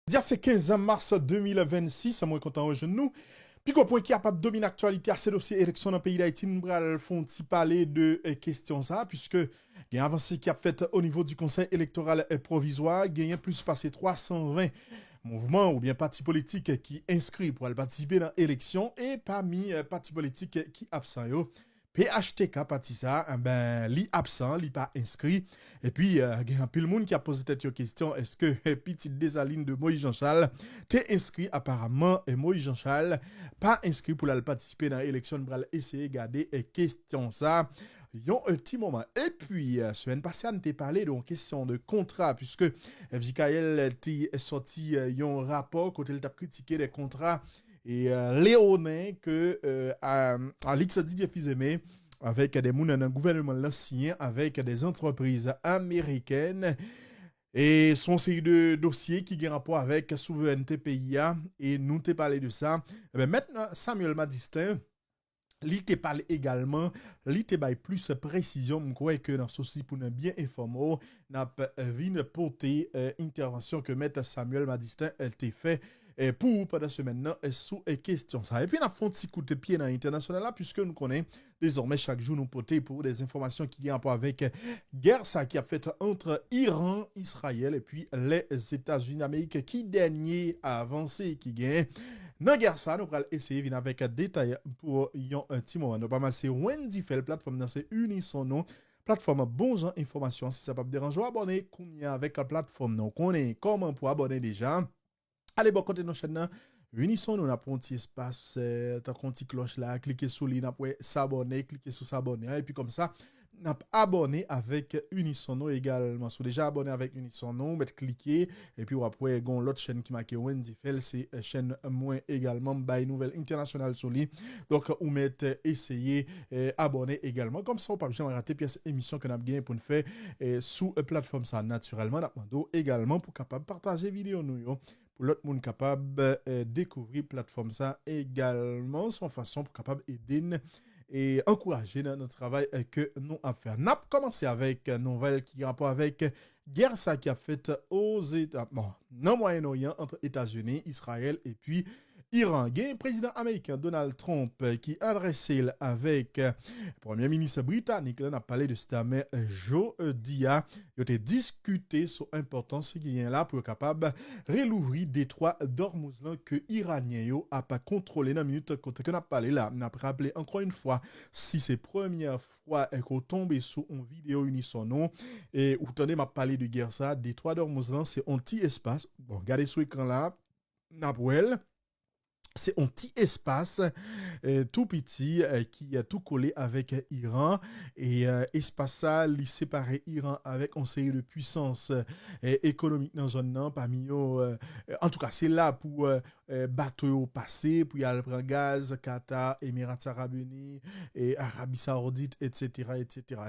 Dire c'est 15 mars 2026, moi content rejoindre nous. Puis qu'au point qui a pas dominer l'actualité à ces dossiers élection dans le pays d'Haïti, nous allons font parler de questions ça puisque il y a avancé qui a fait au niveau du conseil électoral provisoire, il y a plus passé 320 mouvements ou bien partis politiques qui inscrits pour aller participer dans l'élection et parmi partis politiques qui absents yo. PHTK parti ça, ben, li absent, li pas inscrit. Et puis, il y a un peu de monde qui a posé cette question, est-ce que petite Desaline de Moïse Jean-Charles t'es inscrit apparemment et Moïse Jean-Charles pas inscrit pour aller participer dans l'élection, pour essayer de garder question ça. Yon un petit moment. Et puis, semaine passée, on t'a parlé de question de contrat, puisque FJKL t'a sorti yon rapport quand il t'a critiqué des contrats et léonin que Alix Didier Fils-Aimé avec des gens dans le gouvernement l'ancien avec des entreprises américaines et son série de dossiers qui ont rapport avec souveraineté PIA et nous t'ai parlé de ça. Et bien, maintenant Samuel Madistin li te parle également, li te bail plus précision, je crois que dans ceci pour nous bien informer, n'a vinn porter intervention que maître Samuel Madistin elle t'a fait pour pendant ce maintenant sous question ça. Et puis n'a font petit coup de pied dans l'international là puisque nous connaissons désormais chaque jour nous porter pour des informations qui ont rapport avec guerre ça qui a fait entre Iran, Israël et puis les États-Unis d'Amérique qui dernier a avancé qui gagne. Dans guerre ça, nous allons essayer de venir avec un détail pour un petit moment. Nous allons c'est Wendy Fell, plateforme dans c'est Unisono, plateforme bon information. Si ça peut vous déranger, abonnez avec la plateforme. Donc, on est comment pour abonner déjà. Allez, bon, côté de nos chaînes, Unisono, on a un petit espace, t'as un petit cloche là, cliquez sur lui, s'abonner, cliquez sur s'abonner. Et puis comme ça, n'a abonné avec Unisono également. Si vous déjà abonné avec Unisono, mettez cliquer et puis après gon l'autre chaîne qui marque Wendy Fell, c'est chaîne moins également by nouvelle internationale sur lui. Donc vous mettez essayer abonner également comme ça on pas jamais rater pièce émission que n'a gagné pour nous faire sous plateforme ça naturellement n'a demandé également pour capable partager vidéo nous pour l'autre monde capable découvrir plateforme ça également sans façon pour capable aider et encourager dans notre travail que nous avons fait. N'a commencé avec une nouvelle qui a rapport avec guerre ça qui a fait aux États, bon, dans Moyen-Orient entre États-Unis, Israël et puis Iran. Il y a un président américain Donald Trump qui a adressé avec le premier ministre britannique, on a parlé de cette mais jeudi, il a discuté sur l'importance qu'il y a là pour être capable de réouvrir détroit d'Ormuz que Iranien a pas contrôlé dans la minute quand on a parlé là. On a rappelé encore une fois si c'est première fois qu'on tombe sur une vidéo unisono et où tenez m'a parlé de guerre ça détroit d'Ormuz c'est un petit espace. Bon, regardez sur l'écran là. Napwell c'est un petit espace tout petit qui est tout collé avec Iran et espace ça li séparer Iran avec une série de puissances économiques dans zone nan parmi eux en tout cas c'est là pour bateau passer pour y aller prendre gaz Qatar Émirats Arabes Unis et Arabie Saoudite etc.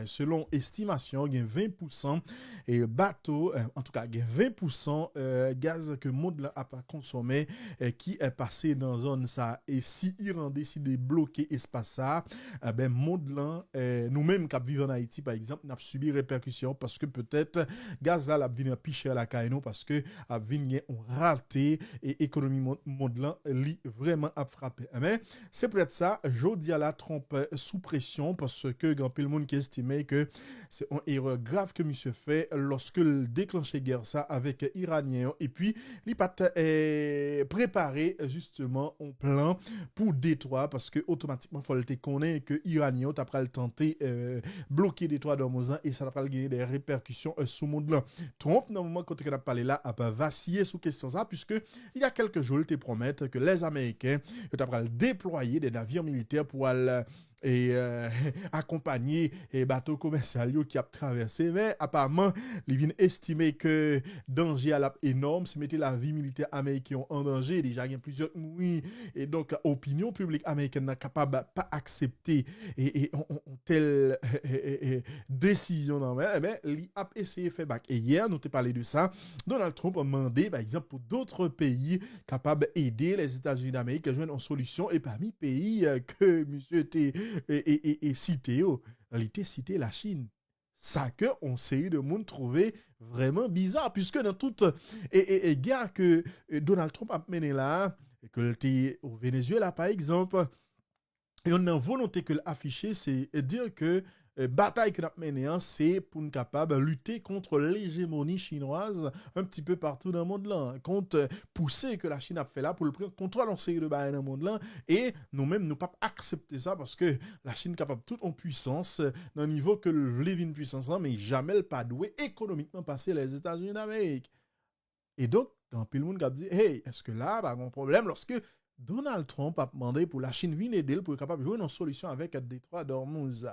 Et selon estimation il y a 20% et bateau en tout cas il y a 20% gaz que monde là a pas consommé qui est passé dans zone ça et si Iran décide de bloquer espace ça ben monde là nous-mêmes qui vivons en Haïti par exemple n'a subi répercussions parce que peut-être gaz là venir picher à la caïno parce que a venir on raté et économie monde là li vraiment a frappé mais c'est peut-être ça jodi à la Trump sous pression parce que grand pile monde qui estimait que c'est une erreur grave que monsieur fait lorsque le déclenché guerre ça avec iranien et puis li pas préparé justement un plan pour Détroit parce que automatiquement faut le connaître que iranien après le tenter bloquer Détroit d'Ormuz et ça va gagner des répercussions sur le monde là. Trump dans le moment quand on a parlé là a pas vacillé sous question ça puisque il y a quelques jours il te promettent que les Américains vont déployer des navires militaires pour aller et accompagner les bateaux commerciaux qui a traversé mais apparemment ils viennent estimer que danger à la énorme si mettez la vie militaire américaine en danger déjà il y a plusieurs oui et donc opinion publique américaine n'est capable pas accepter et on telle décision non mais il a essayé de faire back et hier nous t'ai parlé de ça Donald Trump a demandé par exemple pour d'autres pays capables d'aider les États-Unis d'Amérique à joindre une solution et parmi pays que monsieur était et cité il était cité la Chine ça que on sait de monde trouver vraiment bizarre, puisque dans toute guerre que Donald Trump a mené là, et que le au Venezuela par exemple, et on a une volonté que l'afficher, c'est dire que bataille que nous menée, c'est pour nous capable de lutter contre l'hégémonie chinoise un petit peu partout dans le monde là, contre pousser que la Chine a fait là pour le prendre contrôle en série de bataille dans le monde là, et nous-mêmes nous pas accepter ça parce que la Chine est capable toute en puissance dans le niveau que le une puissance là, mais jamais le pas doué économiquement passer les États-Unis d'Amérique. Et donc, quand le monde a dit, hey, est-ce que là, bah, un problème lorsque Donald Trump a demandé pour la Chine venir d'elle pour être capable de jouer une solution avec le détroit d'Ormuz.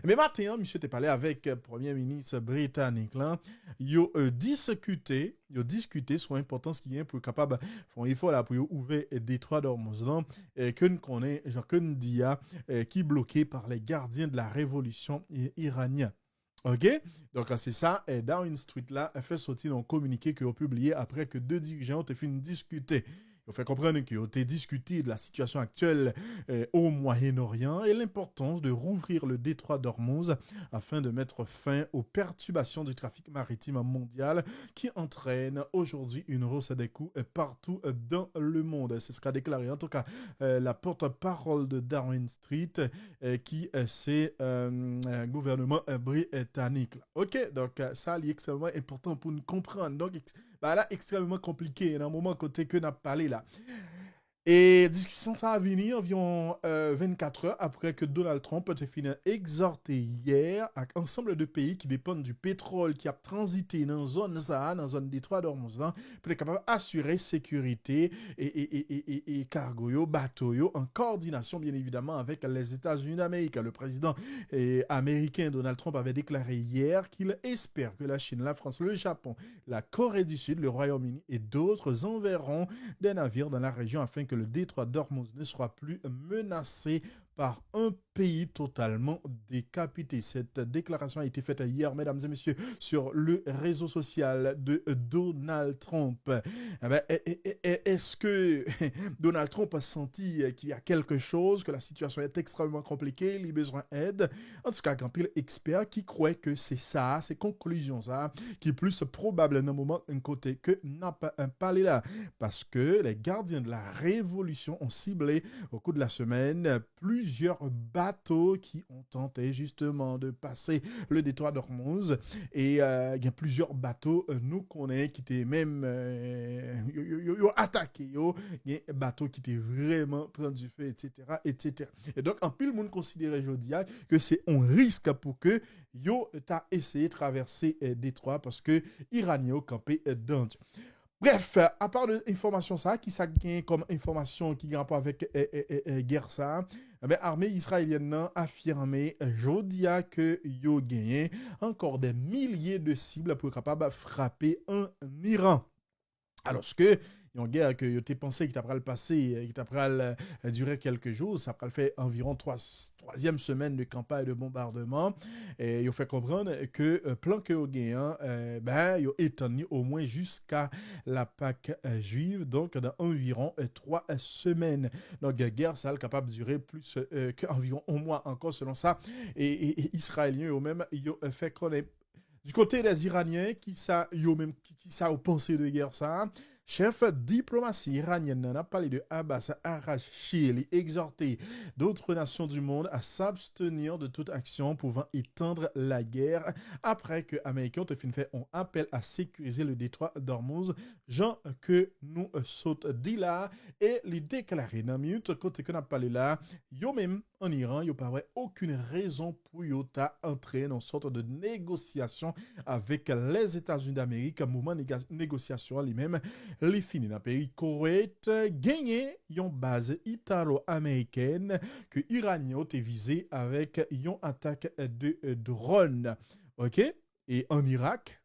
Mais maintenant, monsieur t'es parlé avec le premier ministre britannique là, ils ont discuté sur l'importance qu'il y a pour être capable de faire un effort là pour ouvrir le détroit d'Ormuz là, que nous connaît, genre que nous dit qui est bloqué par les gardiens de la révolution iranienne. OK? Donc, c'est ça. Et Downing Street, là, a fait sortir un communiqué qu'ils ont publié après que deux dirigeants ont fini de discuter. Ils ont fait comprendre qu'ils ont discuté de la situation actuelle au Moyen-Orient et l'importance de rouvrir le détroit d'Ormuz afin de mettre fin aux perturbations du trafic maritime mondial qui entraînent aujourd'hui une hausse des coûts partout dans le monde. C'est ce qu'a déclaré en tout cas la porte-parole de Downing Street qui c'est gouvernement britannique. OK, donc ça est extrêmement important pour nous comprendre. Donc, bah là, extrêmement compliqué. Dans un moment côté que n'a parlé là. Et discussion ça va venir environ 24 heures après que Donald Trump a fini exhorté hier à ensemble de pays qui dépendent du pétrole qui a transité dans zone ça, dans zone détroit d'Ormuz, pour être capable d'assurer sécurité et cargo yo, bateau yo, en coordination bien évidemment avec les États-Unis d'Amérique. Le président américain Donald Trump avait déclaré hier qu'il espère que la Chine, la France, le Japon, la Corée du Sud, le Royaume-Uni et d'autres enverront des navires dans la région afin que le détroit d'Ormuz ne soit plus menacé par un pays totalement décapité. Cette déclaration a été faite hier, mesdames et messieurs, sur le réseau social de Donald Trump. Est-ce que Donald Trump a senti qu'il y a quelque chose, que la situation est extrêmement compliquée, il a besoin d'aide? En tout cas, il y a un expert qui croit que c'est ça, ces conclusions, ça, qui est plus probable dans le moment d'un côté que n'a pas un palais là. Parce que les gardiens de la révolution ont ciblé au cours de la semaine plusieurs bateaux qui ont tenté justement de passer le détroit d'Ormuz. Et il y a plusieurs bateaux, nous connaissons, qui étaient même attaqués. Il y a des bateaux qui étaient vraiment pris du feu, etc., etc. Et donc, en pile, le monde considère aujourd'hui que c'est un risque pour que yo t'a essayé de traverser détroit parce que Iranien campé dans. Bref, à part de information ça, qui ça gagne comme information qui a rapport avec guerre ça, l'armée israélienne a affirmé jodia que yo gagné encore des milliers de cibles pour être capable de frapper en Iran. Alors ce que une guerre que tu pensé qui t'après le passé, qui t'après durer quelques jours, ça après fait environ troisième semaine de campagne de bombardement, et il fait comprendre que plan que au gain, ben il étendu au moins jusqu'à la Pâque juive, donc dans environ 3 semaines. Donc guerre ça capable de durer plus qu'environ un mois encore selon ça, et Israéliens eux-mêmes ils fait connaître du côté des Iraniens qui ça ont pensé de guerre ça. Chef diplomatie iranienne a parlé de Abbas Araghchi, exhorté d'autres nations du monde à s'abstenir de toute action pouvant étendre la guerre après que les Américains ont fait un appel à sécuriser le détroit d'Ormuz, Jean que nous saute dit là et les déclarer dans minute côté que n'a parlé là, yo même en Iran, il n'y a pas aucune raison pour yo ta entrer dans une sorte de négociation avec les États-Unis d'Amérique, un mouvement de négociation lui-même. Les fini dans le pays Koweït gagné une base italo-américaine que Iranien ont visé avec une attaque de drone. OK? Et en Irak,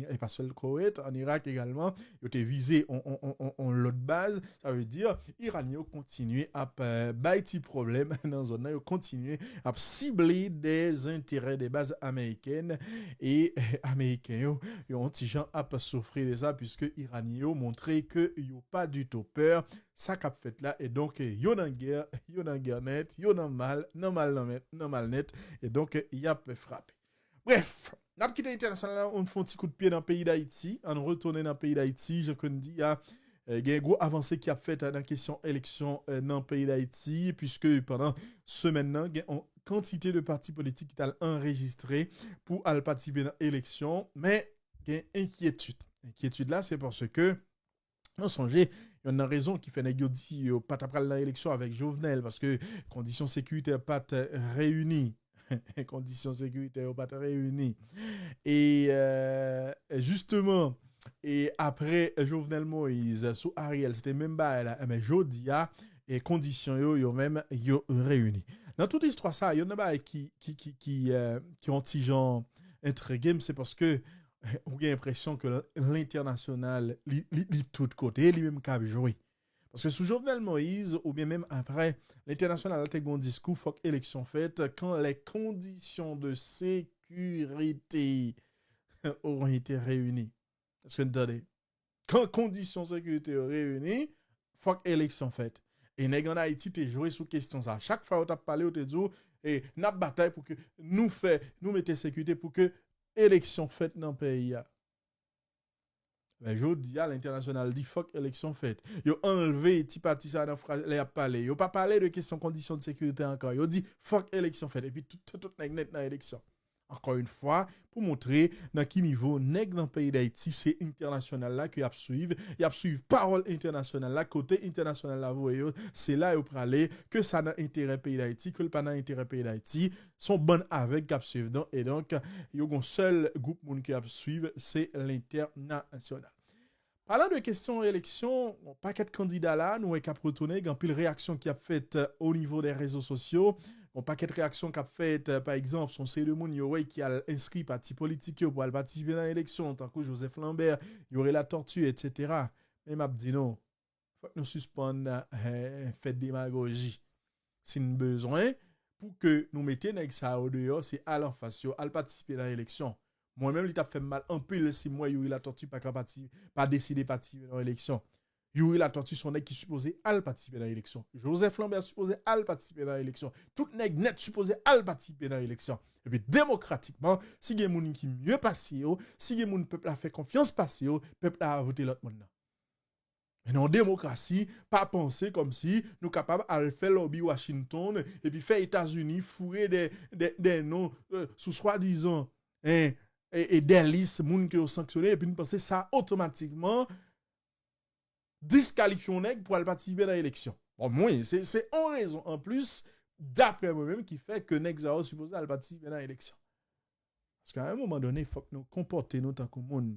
et pas seulement le Koweït, en Irak également, ils ont visé en l'autre base. Ça veut dire Iranien continuent à bâtir problème dans la zone, ils continuent à cibler des intérêts des bases américaines et Américains ils ont petit gens à souffrir de ça puisque Iranien ont montré que ils n'ont pas du tout peur. Ça qu'a fait là et donc ils ont une guerre net, ils ont mal net et donc il y a peu frappé. Bref, n'a pas quitté international, on fait un petit coup de pied dans le pays d'Haïti, on retourne dans le pays d'Haïti, je connais dit, il y a une grosse avancée qui a fait dans la question élection dans le pays d'Haïti, puisque pendant semaine, il y a une quantité de partis politiques qui sont enregistrés pour aller participer dans l'élection, mais il y a une inquiétude. L'inquiétude là, c'est parce que, on songez, il y a une raison qui fait que pas après l'élection avec Jovenel, parce que conditions sécuritaires pas réunies. Conditions sécuritaires pas réunies. Et justement, et après Jovenel Moïse, sous Ariel, c'était même pas là, mais Jodia, et conditions yo même yo réunis. Dans toute l'histoire ça, il y en a pas qui ont petit genre intrigué, c'est parce que on a l'impression que l'international, li tout de côté, lui-même cap jouer. Parce que sous Jovenel Moïse, ou bien même après, l'international a été un discours, faut que élection faite, quand les conditions de sécurité auront été réunies. Est-ce que vous entendez? Quand conditions de sécurité réunies, faut que élection faite. Et nèg en Haïti, t'es joué sous question ça. Chaque fois où t'as parlé, ou t'es dit, et n'a bataille pour que nous mettons sécurité pour que élection faite dans le pays. Mais je dis à l'international, dit fuck élection faite. Yo enlevé ti parti ça dans les a parlé. Yo pas parlé de question conditions de sécurité encore. Yo dit fuck élection faite et puis tout net dans élection. Encore une fois, pour montrer dans quel niveau nèg dans le pays d'Haïti, c'est international là qui a suivre, il a suivre parole internationale là côté international là voyez, c'est là où parler que ça n'a intérêt pays d'Haïti, que le pas n'a intérêt pays d'Haïti, sont bonnes avec qui suivre et donc il y a un seul groupe monde qui a suivre, c'est l'international. Parlant de questions élection, un paquet de candidats là, nous avons retourné, il y a une réaction qui a fait au niveau des réseaux sociaux, un paquet de réactions qui a fait, par exemple, son série de monde qui a inscrit parti politique pour aller participer dans l'élection, tant que Joseph Lambert, il y aurait la tortue, etc. Mais m'a dit non, faut que nous suspendre fait démagogie. Si nous besoin pour que nous mettions ça au dehors, c'est à l'en face, à participer dans l'élection. Moi-même, il t'a fait mal un peu si moi, Yuri la tortue pas décidé de participer dans l'élection. Yuri la tortue, son nèg qui supposé à participer dans l'élection. Joseph Lambert supposé à participer dans l'élection. Tout nèg net supposé à participer dans l'élection. Et puis, démocratiquement, si il y a des gens qui mieux passent, si il y a des gens qui peuple a fait confiance passer, peuple a voté l'autre monde. Mais en démocratie, pas penser comme si nous sommes capables de faire lobby Washington et puis faire États-Unis fourrer des noms sous soi-disant et des listes moun qui ont sanctionné et puis nous penser ça automatiquement disqualifier nèg pour aller participer dans l'élection. Bon, moi, c'est en raison en plus d'après moi-même qui fait que nèg ça supposé aller participer dans l'élection. Parce qu'à un moment donné, il faut que nous comportions tant que monde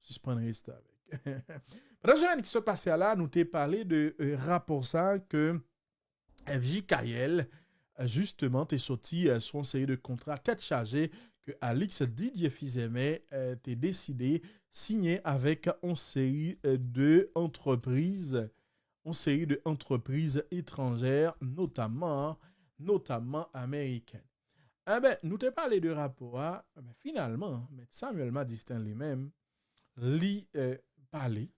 suspendre rester avec. Pendant ce semaine qui se passait là, nous t'ai parlé de rapport ça que FJ Kayel justement t'es sorti son série de contrats tête chargée que Alix Didier Fizemé t'es décidé signer avec une série d'entreprises étrangères notamment américaines. Eh ben, nous t'ai parlé de rapport, mais finalement, Samuel Madistin lui-même li parler,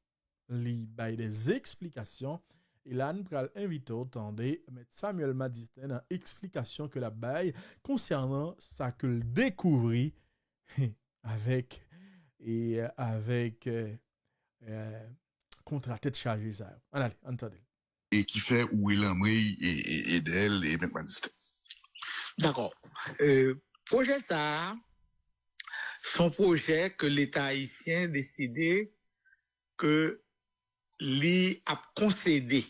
li bay des explications et là nous pral inviter autant de Samuel Madistin dans explication que la bail concernant ça que le découvrit avec contrat tête chargée ça. Allez, entendez. Et qui fait où il Emery et d'elle et même Madistin. D'accord. Projet ça, son projet que l'État haïtien décidé que lui a concédé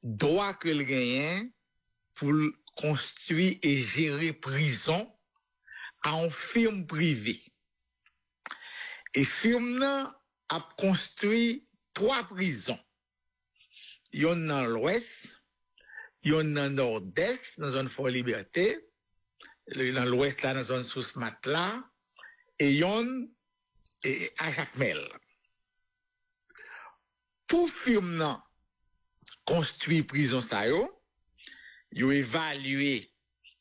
droit que le gagnant pour construire et gérer prison à une firme privée. Et firme a construit 3 prisons. Il y en a dans l'ouest, il y en a dans nord-est, dans la zone Fort Liberté, dans l'ouest, là, dans la zone sous Matla, et il y en a à Jacmel. Pour firme construire prison ça yo évalué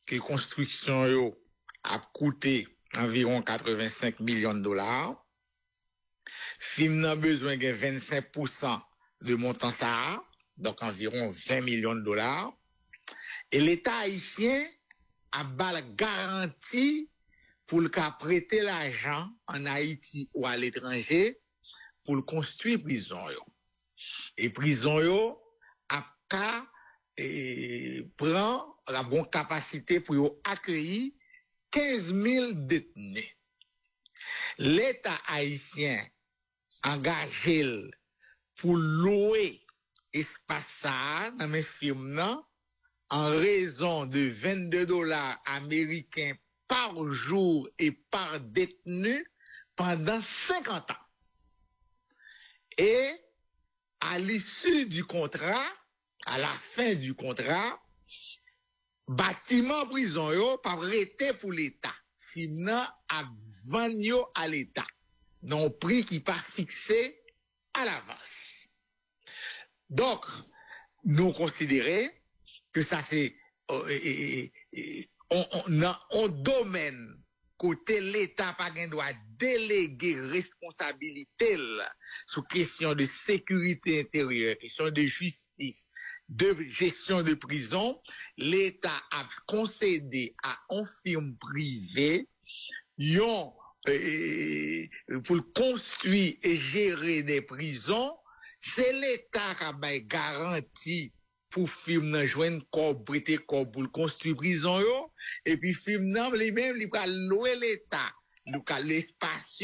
que construction yo a coûté environ 85 millions de dollars. Firme a besoin de 25% de montant ça, donc environ 20 millions de dollars. Et l'État haïtien a bal garantie pour le cas prêter l'argent en Haïti ou à l'étranger pour le construire prison yo. Et prison yo a ka prend la bonne capacité pour yo accueillir 15 000 détenus. L'État haïtien engagé pour louer espace ça dans mes firmes en raison de 22 dollars américains par jour et par détenu pendant 50 ans. Et à l'issue du contrat, à la fin du contrat, bâtiment prison yo pas prêté pour l'État. Fina a vendu à l'État. Non prix qui pas fixé à l'avance. Donc, nous considérons que ça c'est un domaine côté l'État pas doit déléguer responsabilité sur question de sécurité intérieure, question de justice, de gestion de prison, l'État a concédé à une firme privée pour construire et gérer des prisons. C'est l'État qui a garanti pour film nan joindre corps prêter corps pour construire prison yo et puis film nan lui-même il va louer l'État l'espace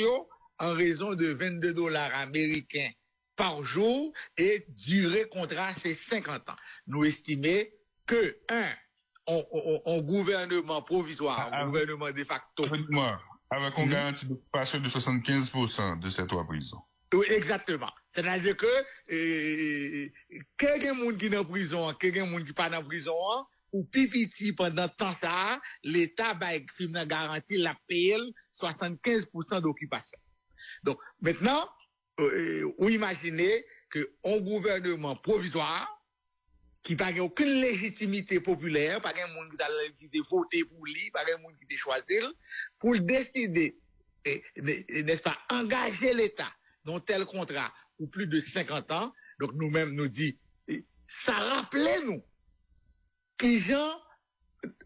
en raison de 22 dollars américains par jour et durée contrat c'est 50 ans. Nous estimons que un gouvernement provisoire, un gouvernement de facto avec une garantie d'occupation de 75% de ces trois prisons. Oui, exactement. C'est-à-dire que quelqu'un monde qui est en prison, quelqu'un monde qui pas en prison, ou pipiti pendant temps ça, l'État va film garantie la paye 75% d'occupation. Donc maintenant, vous imaginez que un gouvernement provisoire qui n'a aucune légitimité populaire, pas un monde qui a voté pour lui, pas un monde qui a choisi pour décider, n'est-ce pas, engager l'État dans tel contrat pour plus de 50 ans. Donc nous-mêmes nous dit, ça rappelait nous que genre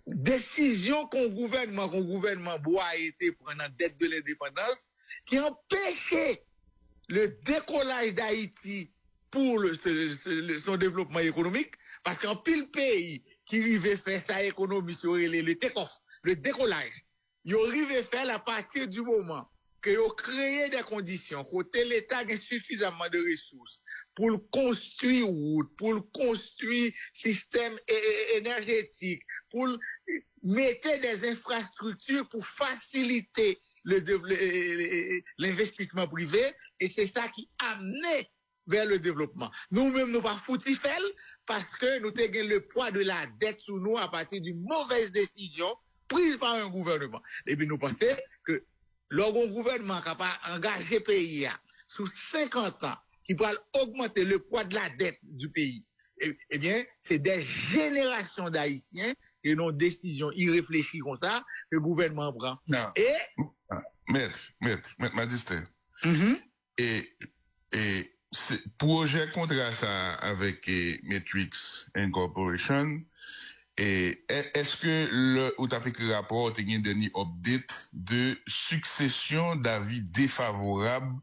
décision qu'un gouvernement bois a été prendre en dette de l'indépendance qui empêchait le décollage d'Haïti pour son développement économique, parce qu'en pile pays qui arrivait faire sa économie sur le take-off, le décollage, il arrivait faire à partir du moment que vous créez des conditions, côté l'État a suffisamment de ressources pour le construire route, pour le construire système énergétique, pour mettre des infrastructures pour faciliter l'investissement privé, et c'est ça qui amenait vers le développement. Nous-mêmes, nous pas foutu parce que nous avons le poids de la dette sur nous à partir d'une mauvaise décision prise par un gouvernement. Et puis nous pensons que lorsqu'un gouvernement capable d'engager le pays sous 50 ans, qui va augmenter le poids de la dette du pays, eh bien, c'est des générations d'Haïtiens qui ont une décision irréfléchie comme ça, que le gouvernement prend. Non. Et... Maître, Magister. Et projet contrat ça avec Matrix Incorporation, et est-ce que le ou t'as fait rapport t'as une dernier update de succession d'avis défavorables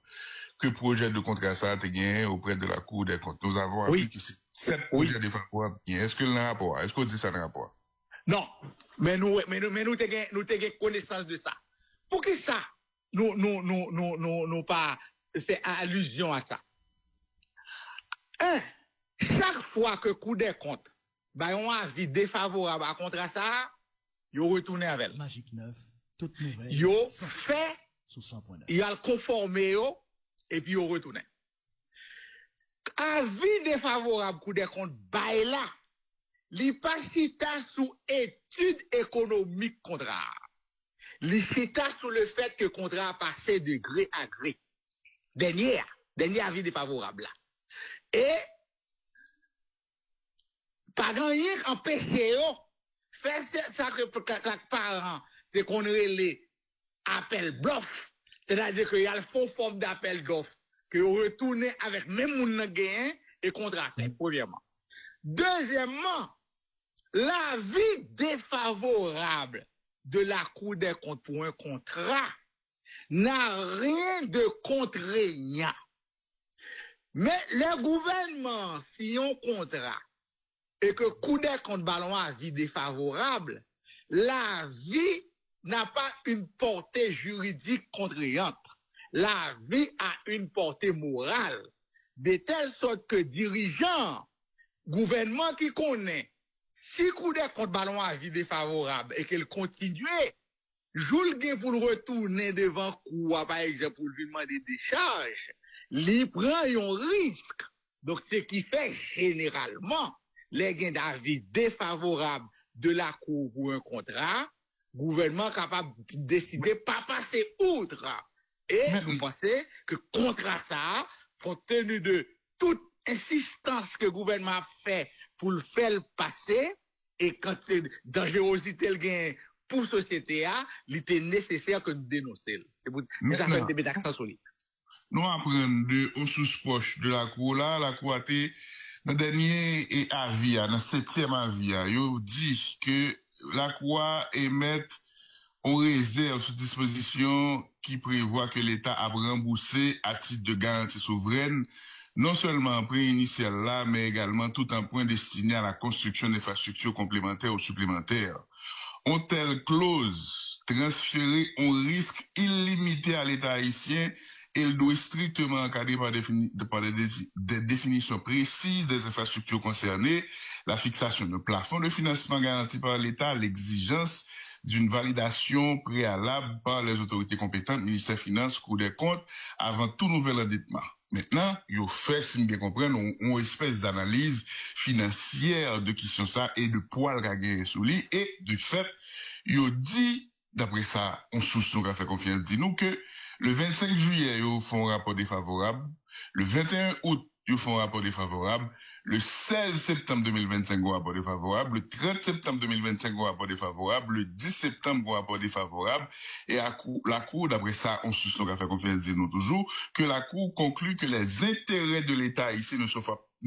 que projet de contrat ça t'as gagné auprès de la Cour des comptes? Nous avons appris que c'est 7 projets défavorables. Est-ce que le rapport, est-ce qu'on dit ça dans le rapport? Non, mais nous t'as connaissance de ça. Pour que ça nous pas fait allusion à ça. Chaque fois que Cour des comptes bah on a avis défavorable à contrat ça, yo retourné avec. Magique 9, toute nouvelle. Yo fait sous 100.9. Il a conformé yo et puis yo retourné. Avis défavorable Cour des comptes bah là, li pas cita sous étude économique contrat. Li cita sous le fait que contrat a passé de gré à gré. Dernier avis défavorable là. Et pas rien empêcher yo faire ça que parents c'est qu'on relève appel bluff, c'est-à-dire qu'il y a le fond forme d'appel d'offre que retourne avec même moun gain et contrat fait premièrement. Deuxièmement, l'avis défavorable de la Cour des comptes pour un contrat n'a rien de contraignant. Mais le gouvernement, si on contrat et que Cour des comptes ballon avis défavorable, l'avis n'a pas une portée juridique contraignante. L'avis a une portée morale, de telle sorte que dirigeants, gouvernement qui connaît, si Cour des comptes ballon avis défavorable et qu'elle continue, joue le gain pour le retourner devant Cour, par exemple, pour lui demander des charges, il prend un risque. Donc, ce qui fait généralement les gains d'avis défavorables de la Cour pour un contrat, gouvernement capable de décider pas passer outre. Et vous pensez que contrat ça, compte tenu de toute insistance que le gouvernement a fait pour le faire passer, et quand dangerosité le gain pour la société, il était nécessaire que nous dénoncions. C'est pour ça que des accents sur lui. Nous apprenons de sources proches de la Cour là, la Cour a été dans le dernier avis, dans le 7e avis, il dit que la Cour émet en réserve sous disposition qui prévoit que l'État a remboursé à titre de garantie souveraine non seulement un prêt initial là, mais également tout un point destiné à la construction d'infrastructures complémentaires ou supplémentaires. Ont telle clause transférée en risque illimité à l'État haïtien, elle doit strictement encadrer par des définitions précises des infrastructures concernées, la fixation de plafond de financement garanti par l'État, l'exigence d'une validation préalable par les autorités compétentes, ministère des Finances, Cour des comptes, avant tout nouvel endettement. Maintenant, il fait, si bien comprendre, une espèce d'analyse financière de question ça et de poil qu'a gagné sous lui, et de fait, il dit, d'après ça, on source nous a fait confiance, dit nous que le 25 juillet, ils font un rapport défavorable, le 21 août, ils font un rapport défavorable, le 16 septembre 2025, un rapport défavorable, le 30 septembre 2025, un rapport défavorable, le 10 septembre, un rapport défavorable, et la Cour, d'après ça, on soutient qu'on a fait confiance, dit nous toujours, que la Cour conclut que les intérêts de l'État ici ne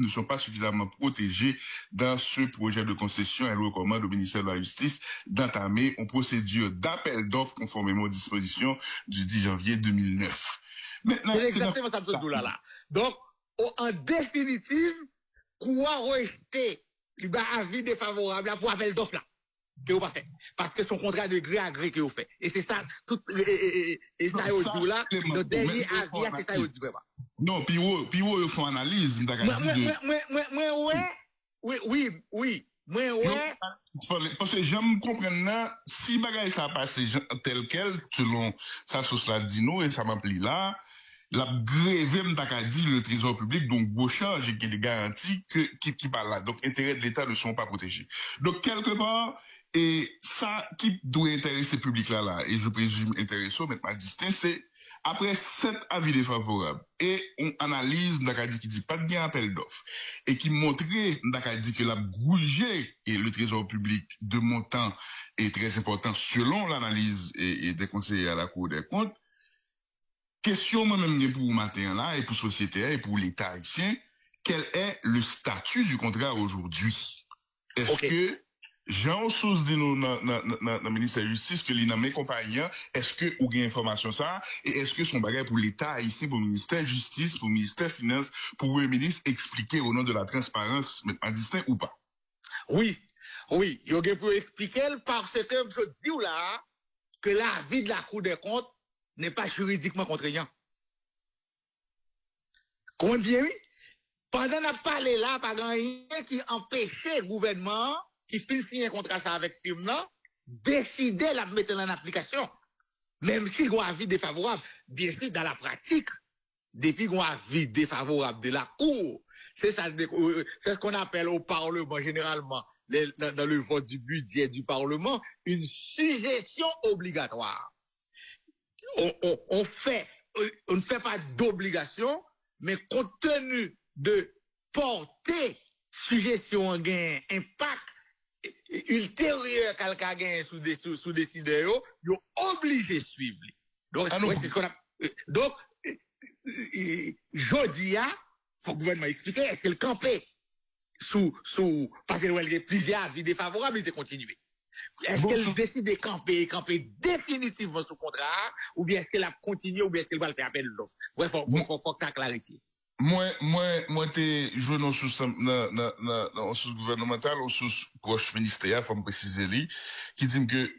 sont pas suffisamment protégés dans ce projet de concession. Elle recommande au ministère de la Justice d'entamer une procédure d'appel d'offres conformément aux dispositions du 10 janvier 2009. Maintenant, c'est exactement ça, là. Donc, en définitive, quoi rejeter le avis défavorable pour appel d'offres là que vous pas fait parce que son contrat de gré à gré que vous fait et c'est ça tout et ça au là le dernier avis c'est ça au dit vraiment non puis ils font analyse oui parce que j'aime comprendre là si bagaille ça passé tel quel selon ça sauce là dit nous et ça m'appli là la grévé m'taka dit le trésor public, donc gros charge qui est garantie qui parle là. Donc, intérêts de l'État ne sont pas protégés. Donc, quelque part, et ça qui doit intéresser le public là, et je présume intéressant, mais pas distinct, c'est après 7 avis défavorables, et on analyse m'taka dit qui dit pas de bien appel d'offres, et qui montrait m'taka dit que la brouillée et le trésor public de montant est très important selon l'analyse et des conseillers à la Cour des comptes. Question moi-même pour matin là, et pour société et pour l'État haïtien, quel est le statut du contrat aujourd'hui? Est-ce que, Jean Souz dit nous dans le ministère de la Justice, que l'INA mes compagnons, est-ce que vous avez information ça? Et est-ce que son bagage pour l'État haïtien, pour le ministère de la Justice, pour le ministère des Finances, pour le ministre expliquer au nom de la transparence, mais pas distinct ou pas? Oui, il y a pour expliquer parce que je dis là, que l'avis de la Cour des comptes n'est pas juridiquement contraignant. Comment dire, oui? Pendant qu'on a parlé là, pas rien qui empêchait le gouvernement qui finit un contrat ça avec Simna, décider de la mettre en application. Même si il y a un avis défavorable. Bien sûr, dans la pratique, depuis qu'il y a un avis défavorable de la Cour, c'est ce qu'on appelle au Parlement généralement, dans le vote du budget du Parlement, une suggestion obligatoire. On ne fait pas d'obligation, mais compte tenu de porter suggestion en gain impact ultérieur qu'elle gagne sous décideur, ils sont obligés de suivre. Donc, c'est ce qu'on a. Donc, jodi a, faut que le gouvernement explique, est-ce que le campé parce qu'il y a plusieurs avis défavorables, il continue. Est-ce Bon, qu'elle décide de camper définitivement sous contrat, ou bien est-ce qu'elle a continué, ou bien est-ce qu'elle va le faire appel l'offre? Bref, faut que ça clarifie. Moi, t'es joué dans sous gouvernemental, ou sous proche ministère, faut me préciser lui, qui dit que,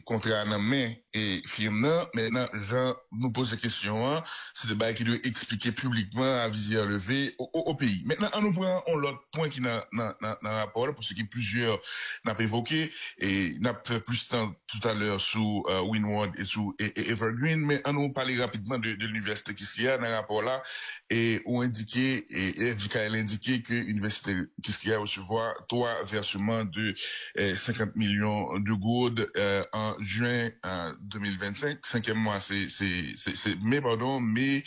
contrat en main, et firme, maintenant, Jean nous pose la question, hein, c'est de bail qui doit expliquer publiquement à visière levée au pays. Maintenant, on nous prend l'autre point qui n'a rapport, pour ce qui plusieurs n'a pas évoqué, et n'a fait plus de temps tout à l'heure sous Windward et sous Evergreen, mais on nous parler rapidement de l'université qui a dans rapport là, et où indiqué, et FJKL indiqué que l'université qui a recevoir 3 versements de 50 millions de gourdes en juin 2025. Cinquième mois, c'est mai,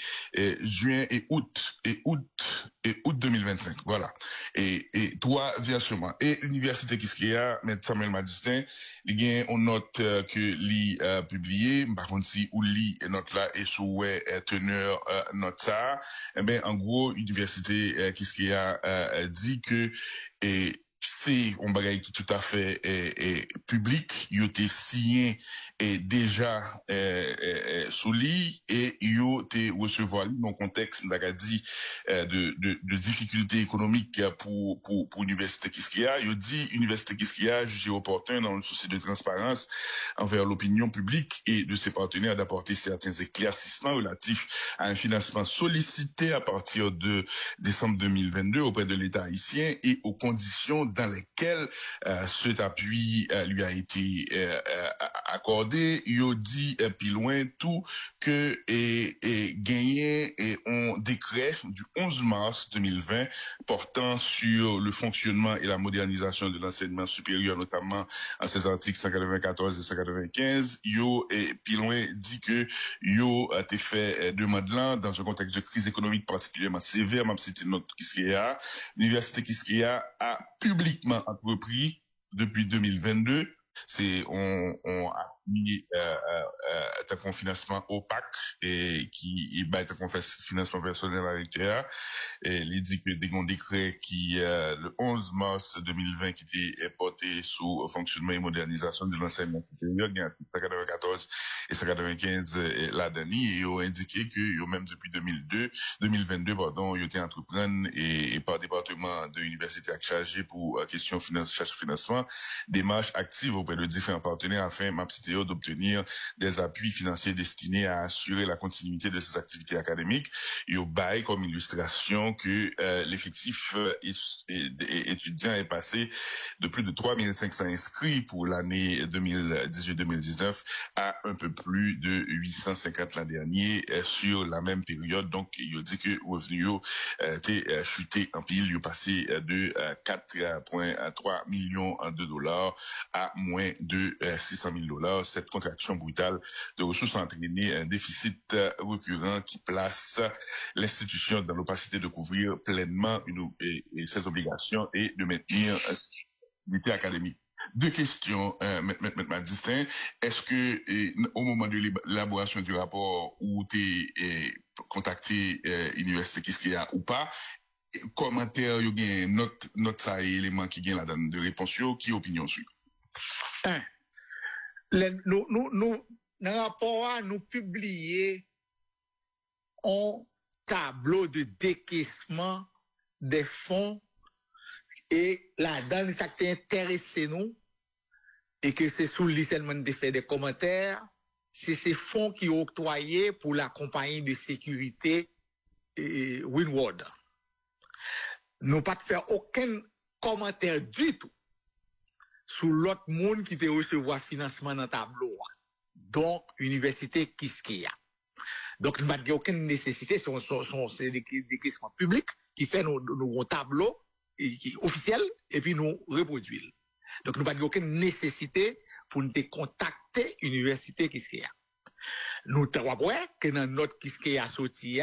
juin et août 2025. Voilà. Et 3 versements. Et l'université qui a, M. Samuel Madistin, il y a une note que lui publié, par contre si ou lit note là et sous teneur note ça, eh ben en gros université qui a dit que c'est un bagage qui tout à fait public, il était signé et déjà sous lit et il était recevoir dans le contexte dit de difficultés économiques pour l'université Kiskia. Il dit université Kiskia jugé opportun dans le souci de transparence envers l'opinion publique et de ses partenaires d'apporter certains éclaircissements relatifs à un financement sollicité à partir de décembre 2022 auprès de l'État haïtien et aux conditions dans lesquelles cet appui lui a été accordé. Il dit plus loin tout que gagné un décret du 11 mars 2020 portant sur le fonctionnement et la modernisation de l'enseignement supérieur, notamment à ses articles 194 et 195. Et plus loin dit que a été fait demande là dans un contexte de crise économique particulièrement sévère, même si c'était notre Kiskeya. L'université Kiskeya a publiquement entrepris depuis 2022. On a mis un financement opaque et qui est un financement personnel à l'intérieur. Et il dit que des décrets qui le 11 mars 2020 qui était porté sous fonctionnement et modernisation de l'enseignement supérieur, il y a 194 et 195 la dernière, et ils ont indiqué que même depuis 2022 pardon, ils ont été entrepris et par département de l'université chargé pour question financement, démarche active auprès de différents partenaires afin d'obtenir des appuis financiers destinés à assurer la continuité de ces activités académiques. Il y a bail comme illustration que l'effectif étudiant est passé de plus de 3500 inscrits pour l'année 2018-2019 à un peu plus de 850 l'an dernier sur la même période. Donc, il dit que revenu était chuté en pile, il est passé de 4,3 millions de dollars à moins de 600 000 dollars. Cette contraction brutale de ressources a entraîné un déficit récurrent qui place l'institution dans l'opacité de couvrir pleinement ses obligations et de maintenir l'unité académique. Deux questions, M. Madistin. Est-ce que au moment de l'élaboration du rapport où tu es contacté l'université Kiskeya ou pas, commentaire, il y a note ça et élément qui gagne là-dedans de réponse, qui opinion sur? Nous, dans le rapport, nous publions un tableau de décaissement des fonds et là-dedans, ça qui intéresse nous et que c'est sous le seulement de faire des commentaires, c'est ces fonds qui sont octroyés pour la compagnie de sécurité Windward. Nous pas faire aucun commentaire du tout sur l'autre monde qui te recevoir financement dans le tableau. Donc, université Kiskeya. Donc, nous n'avons aucune nécessité, c'est des questions publiques qui fait nos tableaux officiels et puis nous reproduisent. Donc, nous n'avons aucune nécessité pour nous contacter l'université Kiskeya. Nous trouvons que dans notre Kiskeya sorti,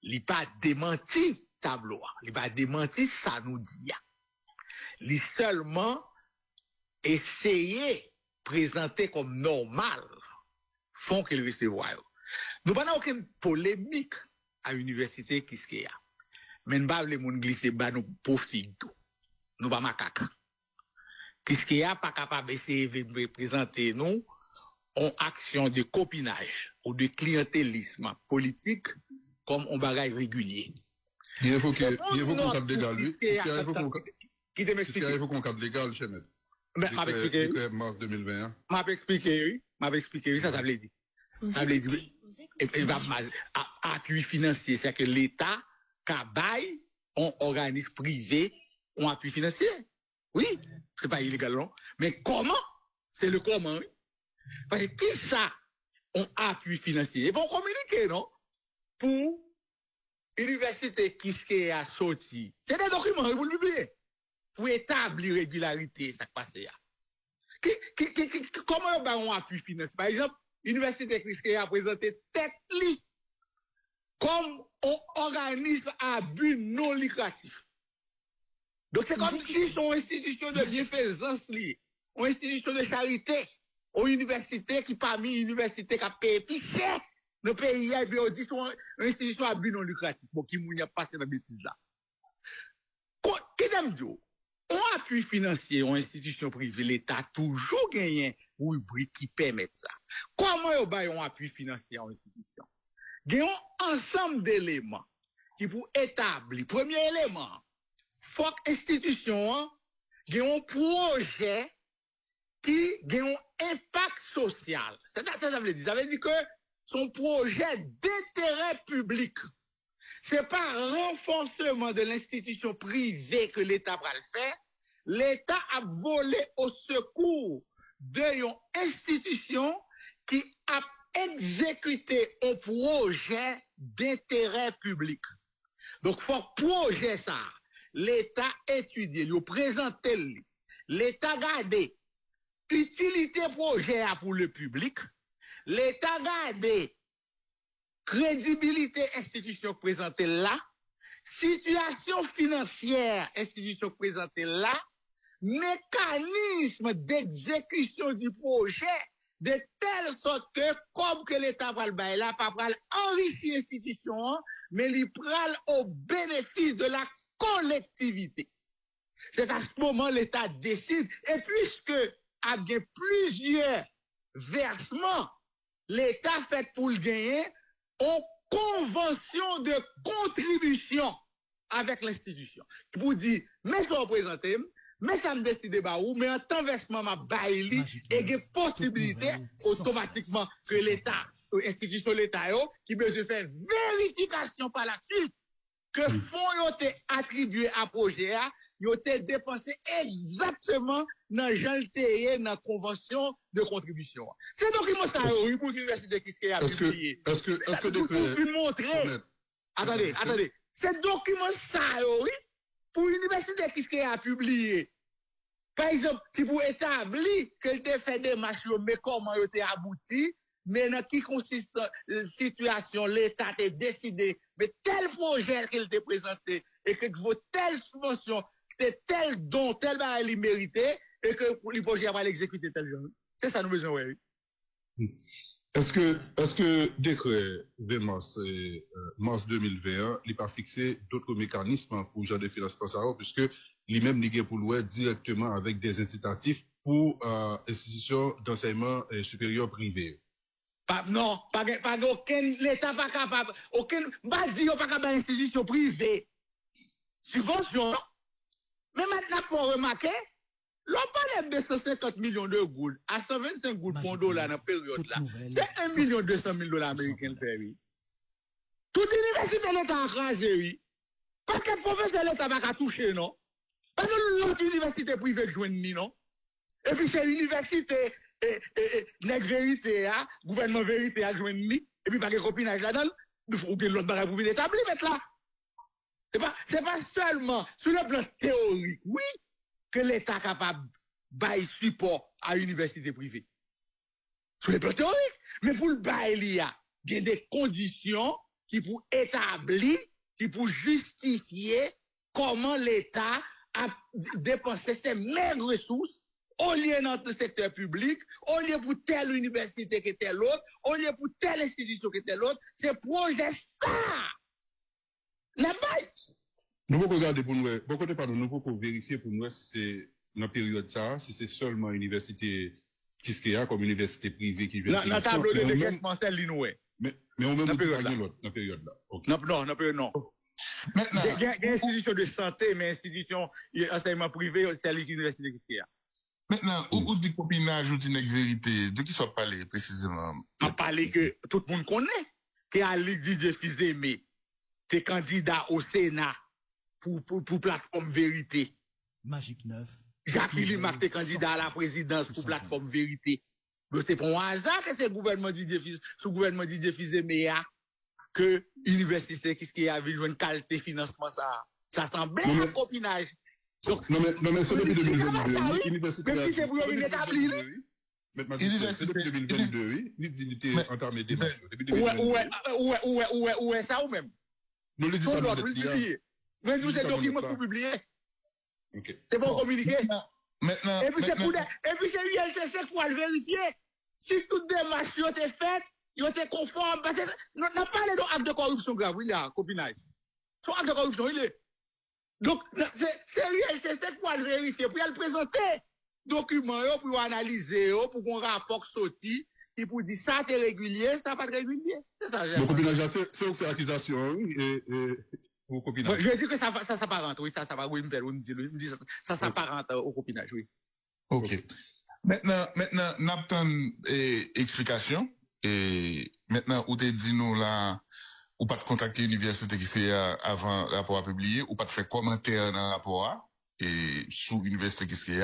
il n'a pas démenti tableau. Il n'a pas démenti ça nous dit. Il seulement essayé présenter comme normal font qu'il recevoir. Nous n'avons aucune polémique à l'université Kiskeya. Mais nous ne pouvons pas glisser bas nous profiter. Nous ne pouvons pas macaque. Qu'est-ce qu'il y a pas capable d'essayer de présenter nous en action de copinage ou de clientélisme politique comme un bagage régulier. Il faut qu'on cadre légal, lui. Il faut qu'on cadre légal, chez Maître. Mais depuis mars 2021. M'a expliqué, ça veut dire. Ça veut dire, appui financier, c'est que l'État, cabaye, on organisme privé, on appui financier. Oui, c'est pas illégal, non. Mais comment? C'est le comment, oui. Parce que qui ça, on appui financier? Ils vont communiquer, non? Pour l'université qui a sorti. C'est des documents, vous le publiez. Pour établir régularité, ça passe là. Comment on appui financier? Par exemple, l'université qui a présenté tête comme un organisme à but non lucratif. Donc c'est comme si son institution de bienfaisance liée, une institution de charité, une université qui parmi l'université qui a payé plus cher dans le pays, et bien on dit son institution à but non lucratif. Bon, qui m'a passé dans la bêtise là. Qu'est-ce que je dis? On appui financier, une institution privée, l'État a toujours gagné une rubrique qui permet ça. Comment on appui financier en institution? Il y a un ensemble d'éléments qui pour établir. Premier élément, faut que l'institution ait un projet qui a un impact social. C'est ça que ça veut dire. Ça veut dire que son projet d'intérêt public, c'est pas renforcement de l'institution privée que l'État va le faire. L'État a volé au secours d'une institution qui a exécuté un projet d'intérêt public. Donc, faut projet ça. L'État étudie, lui présenter, l'État garde utilité projet pour le public, l'État garde crédibilité institution présentée là, situation financière institution présentée là, mécanisme d'exécution du projet de telle sorte que comme que l'État va le bailler là, pas va enrichir l'institution, mais il prend au bénéfice de la collectivité. C'est à ce moment l'État décide, et puisque il y a plusieurs versements, l'État fait pour le gagner en convention de contribution avec l'institution. Pour dire, mais je représente, mais ça me décide pas où, mais en temps versement ma baili, et il y a possibilité automatiquement que l'État, institution l'État, qui besoin faire vérification par la suite, que fonds ont été attribués à projet, ils ont été dépensés exactement dans la convention de contribution. C'est document ça, oui, pour l'université qui a publié. Est-ce que pour montrer. Attendez. C'est document ça, oui, pour l'université qui a publié. Par exemple, qui pour établir qu'elle a fait des marches, mais comment elle a abouti, mais dans qui consiste la situation, l'État a décidé, mais tel projet qu'elle a présenté, et que vaut telle subvention, c'est tel don, tel baril il méritait, et que le projet va l'exécuter tel jour. C'est ça nous besoin, oui. Est-ce que décret de mars 2021, il n'a pas fixé d'autres mécanismes pour genre de financement ça, puisque lui-même n'est pour louer directement avec des incitatifs pour institutions d'enseignement supérieur privé? Non, pas aucun, l'État pas capable, aucun, pas dire pas capable d'institution privée. Subvention. Mais maintenant, faut remarquer, l'on parle de 250 millions de gouttes à 125 gouttes pour $, dans la période là. C'est 1,2 million américains fait. Toute université l'État a crasé, oui. Pas que professeur l'État va pas toucher, non? Pas que l'autre université privée joue ni, non? Et puis c'est l'université, nègre vérité, gouvernement vérité a joué ni, et puis pas que copinage là-dedans, ou que l'autre barre pour l'établir, mettre là. C'est pas seulement sur le plan théorique, oui, que l'État est capable de bailler support à l'université privée. Sur le plan théorique, mais pour le bailler, il y a des conditions qui pour établir, qui pour justifier comment l'État a dépensé ses maigres ressources au lieu dans le secteur public, au lieu pour telle université que telle autre, au lieu pour telle institution que telle autre. C'est projet ça. La base. Nous pouvons regarder pour nous, nous pouvons vérifier pour nous si c'est dans la période ça, si c'est seulement l'université Kiskeya comme université privée qui vient Dans le tableau de décaissement, c'est l'inoué. mais on même Dans dit pas période-là. l'autre, dans la période là. Ok. Non, dans période, non. Maintenant, Il y a une institution de santé, mais institution enseignement privé, c'est l'université qui est. maintenant, où dit copinage ou dit vérité, de qui soit parlé précisément? On parle que tout le monde connaît que Ali Didier Fils-Aimé, t'es candidat au Sénat pour plateforme vérité. Magique 9. Jacques Limac, t'es candidat à la présidence pour plateforme vérité. Donc, c'est pour un hasard que c'est le gouvernement Didier Fils, sous gouvernement Didier Fils-Aimé, que l'université qui a vu une qualité financement, ça semble un copinage. Donc, Non, mais c'est depuis 2022. oui. L'université. Même si c'est pour une établie, C'est depuis 2022, oui. L'idée entamée des matchs. Ouais, ça ou même. Nous le disons Tout dans l'autre, le publié. Mais nous, c'est document pour publier. Ok. C'est pour communiquer. Maintenant, Et puis, c'est l'ULCC pour le vérifier. Si toute démarche a été faite, ils ont été conformes. Parce que nous n'avons pas parlé d'acte de corruption grave, il y a un copinage. Son acte de corruption, il est. Donc, c'est l'ULCC pour le vérifier, pour le présenter. Documents, pour analyser, pour qu'on rapport sorti, et pour dire ça, c'est régulier, ça pas régulier. C'est ça, Le copinage, c'est vous faire accusation, oui, et au copinage. Je dis que ça s'apparente, oui, ça va, oui, il me dit ça s'apparente au copinage, oui. ok. Maintenant, n'attend explication. Et maintenant, où t'es dit nous là, ou pas de contacter l'université qui c'est avant le rapport à publier, ou pas de faire commentaire dans le rapport et sous l'université qui c'est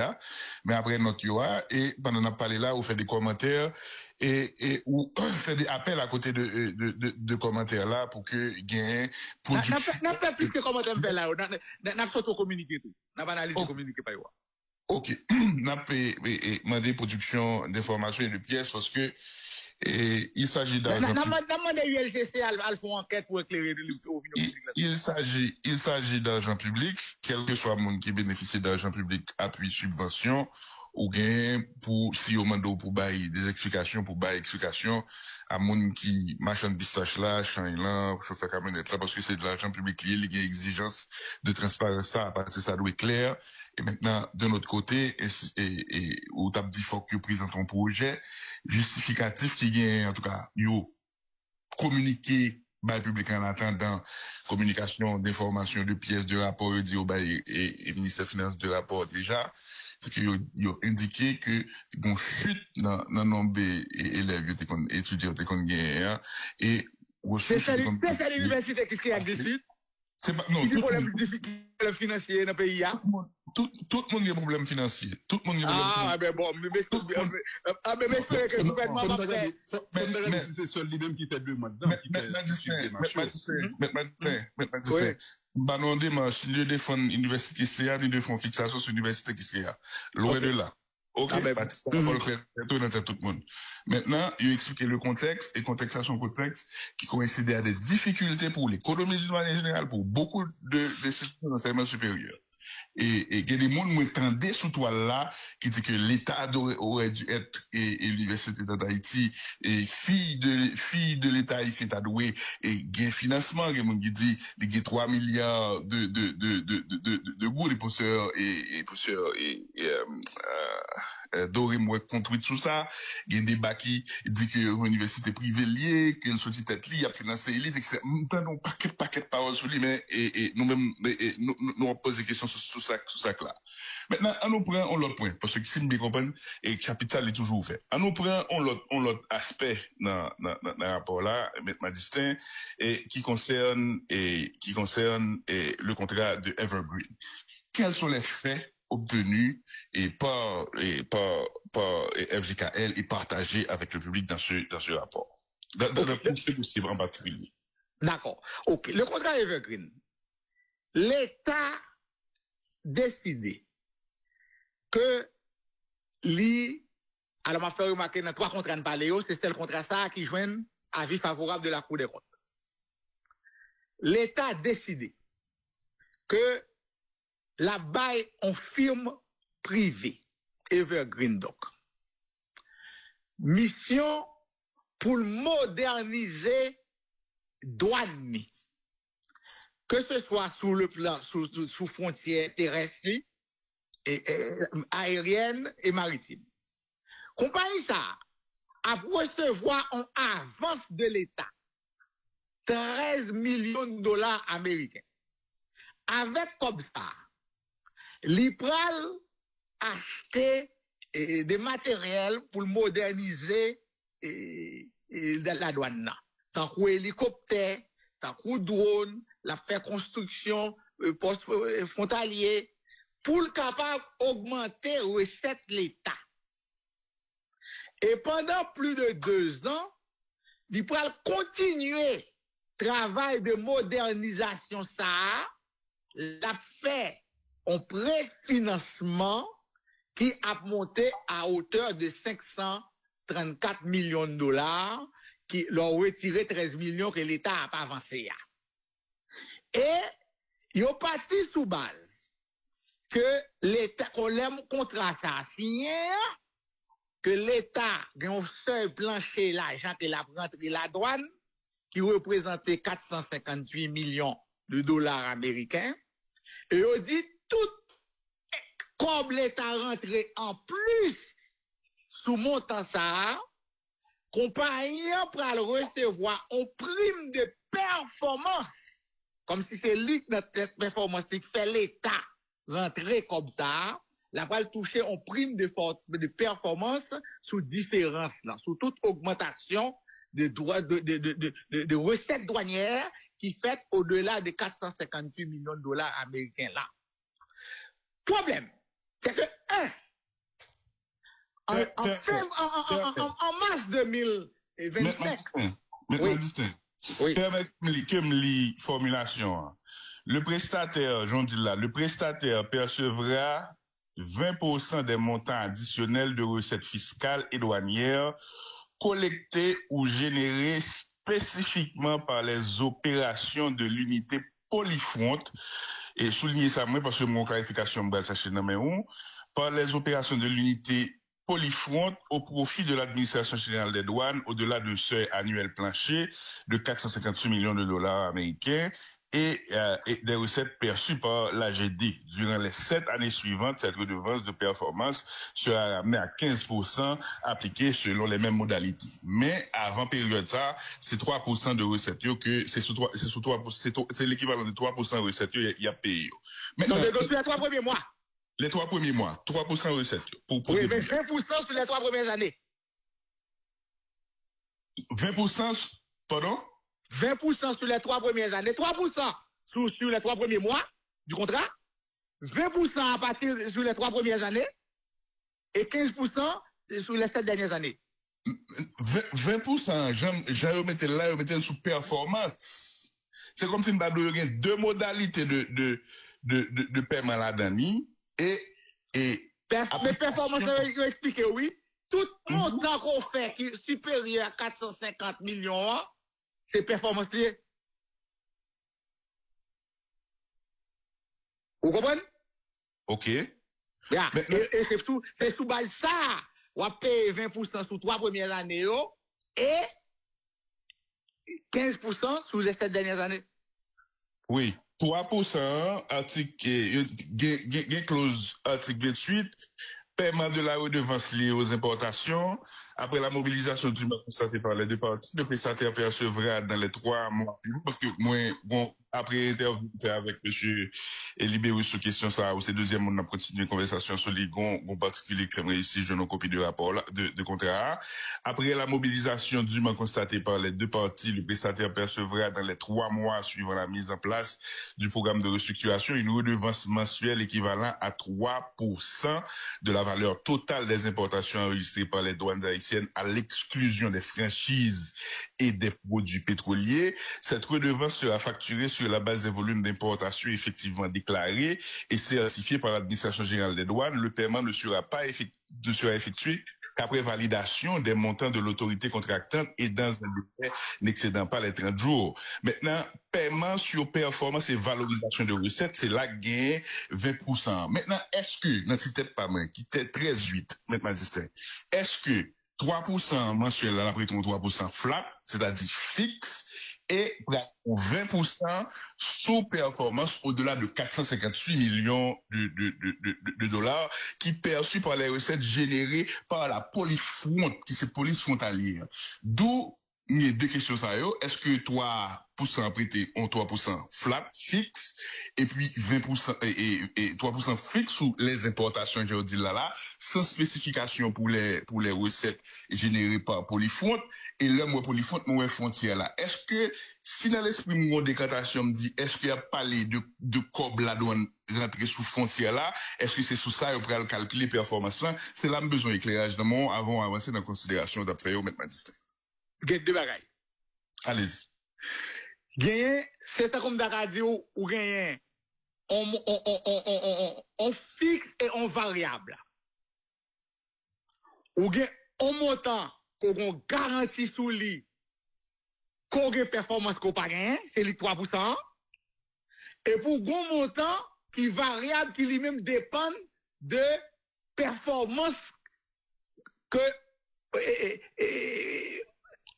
mais après notre yoa, et pendant qu'on a parlé là, ou fait des commentaires, et ou fait des appels à côté de commentaires là pour que gagne production. N'a pas plus que commentaire fait là, n'a pas communiqué tout. N'a pas analysé communiqué pas yoa. Ok, n'a pas demandé production d'informations et de pièces parce que il s'agit d'argent public. Enquête pour éclairer il s'agit d'argent public, quel que soit le monde qui bénéficie d'argent public, appui, subvention, ou gain pour, si au mando pour bailler des explications, pour bailler explications à monde qui machin de pistache là, chan là, chauffeur camionnette là, parce que c'est de l'argent public lié, il y a exigence de transparence ça, parce que ça doit être clair. Et maintenant, de notre côté, et où t'as dit faut que tu présentes ton projet justificatif qui gagne, en tout cas, yo, communiquer, by public en attendant, communication d'informations, de pièces, de rapports, dit au bail et ministère des Finances de rapport déjà, c'est que yo indiqué que, bon, chute dans nombre d'élèves, étudiants, et ressources. C'est l'université qui a dessus. C'est pas, non, tout le problème financier dans le pays. Tout le monde a un problème financier. Tout le monde a un problème financier. Ah, mais bon, mais j'espère que le gouvernement va faire. Mais c'est seul lui-même qui fait deux mois dedans. Mais, bah non, démarche, lieu de fonds université CA, lieu de fonds fixation sur l'université qui CA. Loin de là. Ok, faut le faire tout le monde. Maintenant, il explique le contexte, et contexte à son contexte, qui coïncidait à des difficultés pour l'économie d'une manière générale, pour beaucoup de secteurs d'enseignement supérieur. Et il y a des gens qui m'entendaient sous toile là, qui dit que l'État aurait dû être, et l'Université d'Haïti, et fille de l'État ici, est doué, et il y a un financement, il y a des gens qui dit, il y a 3 milliards de goûts, les pousseurs, Doré m'a construit tout ça. Il y a des débat qui dit que l'université privée liée, qu'elle soit tête liée, a financé l'élite, etc. Nous avons paquet de paroles sur lui, mais, nous-mêmes, nous on pose des questions sur ça là. Maintenant, on nous prend l'autre point, parce que si vous bien comprenez, et capital est toujours ouvert. On nous prend l'autre aspect dans le rapport là, maintenant distinct, et qui concerne le contrat de Evergreen. Quels sont les faits obtenus et par FJKL et partagés avec le public dans ce rapport. Dans le point possible en particulier. D'accord. Ok. Le contrat Evergreen. L'État décidé que alors m'a fait remarquer dans 3 contrats de paléo, c'est le contrat ça qui joignent avis favorable de la Cour des comptes. L'État a décidé que la bail en firme privée, Evergreen Doc. Mission pour moderniser douane, que ce soit sous le plan, sous frontière terrestre aérienne et maritime. Compagnie ça a recevoir en avance de l'État 13 millions de dollars américains. Avec comme ça, l'IPRAL acheter des matériels pour moderniser la douane. Tant qu'hélicoptère, tant que drone, la faire construction poste frontalier, pour le capable d'augmenter recette l'État. Et pendant plus de 2 ans, il pourra continuer travail de modernisation ça, l'a fait en préfinancement qui a monté à hauteur de 534 millions de dollars, qui leur retiré 13 millions que l'État n'a pas avancé. Et ils ont parti sous base que l'État, qu'on l'aime contrat ça signé, que l'État a un seul plancher l'argent qu'il a rentré la douane, qui représentait 458 millions de dollars américains. Et on dit tout, comme l'État rentré en plus sous montant ça, compagnie pour le recevoir en prime de performance, comme si c'est lui notre performance qui fait l'État rentrer comme ça, la va le toucher en prime de performance sous différence, là, sous toute augmentation de recettes douanières qui fait au-delà de 458 millions de dollars américains là. Problème, c'est que, en mars 2025, oui. Permettez-moi que me lis formulation. Le prestataire, j'en dis là, le prestataire percevra 20% des montants additionnels de recettes fiscales et douanières collectées ou générées spécifiquement par les opérations de l'unité Polyfront, et souligner ça moi parce que mon clarification me chercher dans mes par les opérations de l'unité Polyfront au profit de l'administration générale des douanes au-delà d'un seuil annuel plancher de 458 millions de dollars américains et des recettes perçues par l'AGD. Durant les 7 années suivantes, cette redevance de performance sera ramenée à 15% appliquée selon les mêmes modalités. Mais avant période ça, c'est 3% de recettes que c'est l'équivalent de 3% de recettes il y a payé. Maintenant, sur les 3 premiers mois. Les 3 premiers mois, 3% de recettes. Oui, mais 20% sur les 3 premières années. 20%, pardon? 20% sur les 3 premières années, 3% sur les 3 premiers mois du contrat, 20% à partir sur les 3 premières années et 15% sur les 7 dernières années. 20%, j'ai remetté là, remetté sous performance. C'est comme si nous avions deux modalités de paiement là-dedans et mais performance, je vais expliquer, oui. Tout montant qu'on fait qui est supérieur à 450 millions, c'est performance liée. Vous comprenez? OK. Yeah. Et c'est sous base ça, on va payer 20% sur 3 premières années et 15% sur les 7 dernières années. Oui. 3%, article, clause article 28, paiement de la redevance liée aux importations. Après la mobilisation du marché constatée par les deux parties, le prestataire percevra dans les 3 mois. Parce que moi, bon, après intervenir avec M. Libérus sur question ça, ou c'est deuxième, on a continué une conversation sur les gonds particuliers qui ici, je n'ai copie de rapport là, de contrat. Après la mobilisation dûment constatée par les deux parties, le prestataire percevra dans les 3 mois suivant la mise en place du programme de restructuration une redevance mensuelle équivalente à 3% de la valeur totale des importations enregistrées par les douanes haïtiennes à l'exclusion des franchises et des produits pétroliers. Cette redevance sera facturée sur la base des volumes d'importation effectivement déclarés et certifiés par l'administration générale des douanes. Le paiement ne sera effectué qu'après validation des montants de l'autorité contractante et dans un délai n'excédant pas les 30 jours. Maintenant, paiement sur performance et valorisation de recettes, c'est là gain 20%. Maintenant, est-ce que, notre tête pas mal, qui était 13,8, maintenant, est-ce que 3% mensuel, là, après ton 3% flat, c'est-à-dire fixe, et 20% sous performance au-delà de 458 millions de dollars qui perçus par les recettes générées par la police frontalière. D'où il y a deux questions ça. Est-ce que 3% prêté en 3% flat, fixe, et puis 20% et 3% fixe sous les importations, je dis là, sans spécification pour les recettes générées par Polyfront, et là, moi, Polyfront, moi, frontière là. Est-ce que, si dans l'esprit, mon décantation me dit, est-ce qu'il y a parlé de cob la douane rentrer sous frontière là, est-ce que c'est sous ça, on peut calculer performance là? C'est là, besoin d'éclairage de mon avant d'avancer dans la considération d'après vous, maître magistrat. Get deux bagailles. Allez-y. Gagner, c'est comme dans la radio ou gagner, on fixe et on variable. Ou gagner, on montant, qu'on garantit sous lui, qu'on gagne performance qu'on pas gagné, c'est les 3%. Et pour gros montant, qui variable, qui lui-même dépend de performance que,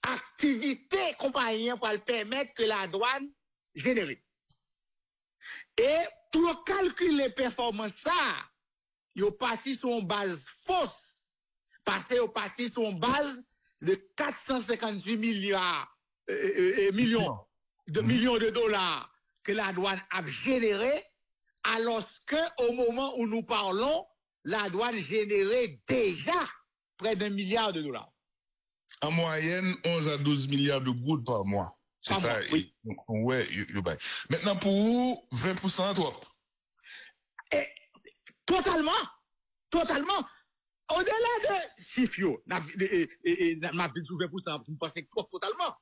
activité compagnie pour le permettre que la douane génère. Et pour calculer performance ça, il parti sur une base fausse, parce qu'il parti sur une base de 458 millions de dollars que la douane a généré, alors qu'au moment où nous parlons, la douane générait déjà près d'1 milliard de dollars. En moyenne, 11 à 12 milliards de gouttes par mois. C'est par ça. Mois, oui. Ouais, maintenant, pour vous, 20% trop. Totalement. Au-delà de chiffres, ma vie sous 20%, vous pensez que totalement.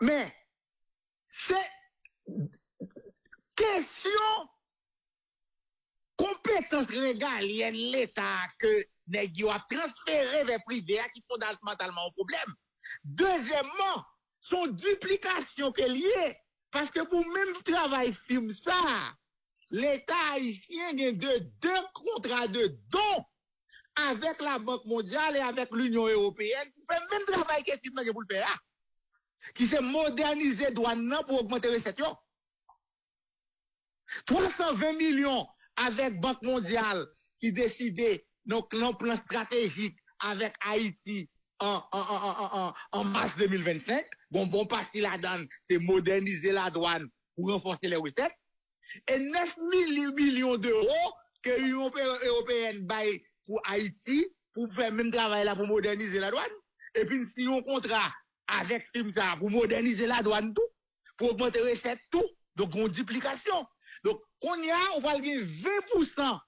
Mais, c'est question compétence régalienne l'État que nèg a transféré vers privé qui fondamentalement un problème. Deuxièmement, son duplication qu'elle y est, parce que pour même travail film ça, l'État haïtien a deux contrats de dons avec la Banque mondiale et avec l'Union européenne pour faire le même travail que film pour le faire, qui c'est moderniser douane pour augmenter les recettes. 320 millions avec Banque mondiale qui décidait donc un plan stratégique avec Haïti en mars 2025. Bon parti là-dedans, c'est moderniser la douane pour renforcer les recettes. Et 9 millions d'euros que l'Union européenne baille pour Haïti pour faire le même travail là pour moderniser la douane. Et puis si on contrat avec FIMSA pour moderniser la douane tout, pour augmenter les recettes tout, donc on duplication. Donc on va gagner 20%